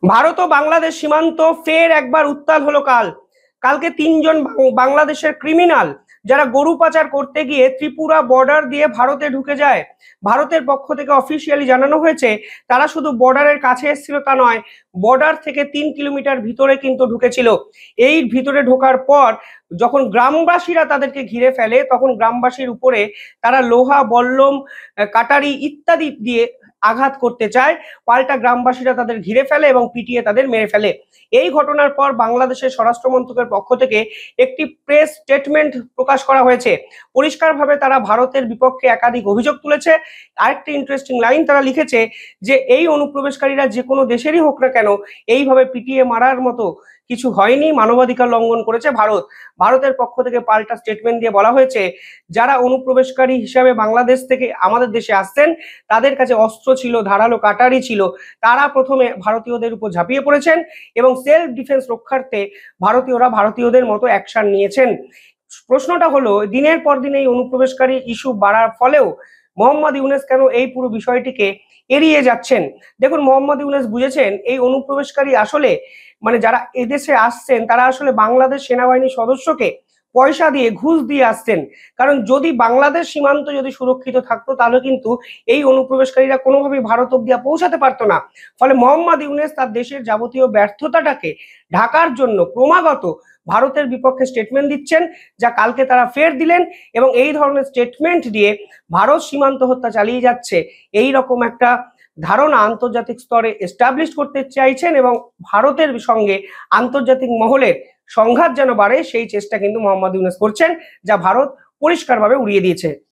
ভারত ও বাংলাদেশ সীমান্ত ফের একবার উত্তাল হলো কালকে তিনজন বাংলাদেশের ক্রিমিনাল যারা গরু পাচার করতে গিয়ে ত্রিপুরা বর্ডার দিয়ে ভারতে ঢুকে যায়। ভারতের পক্ষ থেকে অফিসিয়ালি জানানো হয়েছে তারা শুধু বর্ডারের কাছে এসেছিল তা নয়, বর্ডার থেকে 3 কিলোমিটার ভিতরে কিন্তু ঢুকেছিল। এই ভিতরে ঢোকার পর যখন গ্রামবাসীরা তাদেরকে ঘিরে ফেলে তখন গ্রামবাসীর উপরে তারা লোহা বল্লম কাটারি ইত্যাদি দিয়ে আঘাত করতে চায়। পাল্টা গ্রামবাসীরা তাদের ঘিরে ফেলে এবং পিটিয়ে তাদের মেরে ফেলে। এই ঘটনার পর বাংলাদেশের স্বরাষ্ট্র মন্ত্রকের পক্ষ থেকে একটি প্রেস স্টেটমেন্ট প্রকাশ করা হয়েছে। পরিষ্কারভাবে তারা ভারতের বিপক্ষে একাধিক অভিযোগ তুলেছে। আরেকটি ইন্টারেস্টিং লাইন তারা লিখেছে যে এই অনুপ্রবেশকারীরা যে কোনো দেশেরই হোক না কেন, এইভাবে পিটিয়ে মারার মতো কিছু হয়নি, মানবাধিকার লঙ্ঘন করেছে ভারত। ভারতের পক্ষ থেকে পাল্টা স্টেটমেন্ট দিয়ে বলা হয়েছে যারা অনুপ্রবেশকারী হিসাবে বাংলাদেশ থেকে আমাদের দেশে আসছেন তাদের কাছে অস্ত্র ছিল, ধারালো কাটারি ছিল, তারা প্রথমে ভারতীয়দের উপর ঝাঁপিয়ে পড়েছেন এবং সেলফ ডিফেন্স রক্ষার্থে ভারতীয়রা ভারতীয়দের মতো অ্যাকশন নিয়েছেন। প্রশ্নটা হলো, দিনের পর দিন এই অনুপ্রবেশকারী ইস্যু বাড়ার ফলেও মোহাম্মদ ইউনূস কেন এই পুরো বিষয়টিকে এড়িয়ে যাচ্ছেন? দেখুন, মোহাম্মদ ইউনূস বুঝেছেন এই অনুপ্রবেশকারী আসলে যারা এদেশে আসছেন তারা আসলে বাংলাদেশ সেনাবাহিনীর সদস্যকে পয়সা দিয়ে, ঘুষ দিয়ে আসছেন। কারণ যদি বাংলাদেশ সীমান্ত যদি সুরক্ষিত থাকতো তাহলে কিন্তু এই অনুপ্রবেশকারীরা কোনোভাবেই ভারত অব্দি পৌঁছাতে পারতো না। ফলে মোহাম্মদ ইউনূস তার দেশের যাবতীয় ব্যর্থতাটাকে ঢাকার জন্য ক্রমাগত ভারতের বিপক্ষে স্টেটমেন্ট দিচ্ছেন, যা কালকে তারা ফের দিলেন এবং এই ধরনের স্টেটমেন্ট দিয়ে ভারত সীমান্ত হত্যা চালিয়ে যাচ্ছে এই রকম একটা ধারণা আন্তর্জাতিক স্তরে এস্টাবলিশ করতে চাইছেন এবং ভারতের সঙ্গে আন্তর্জাতিক মহলের সংঘাত যেন বাড়ে সেই চেষ্টা কিন্তু মোহাম্মদ ইউনূস করছেন, যা ভারত পরিষ্কারভাবে উড়িয়ে দিয়েছে।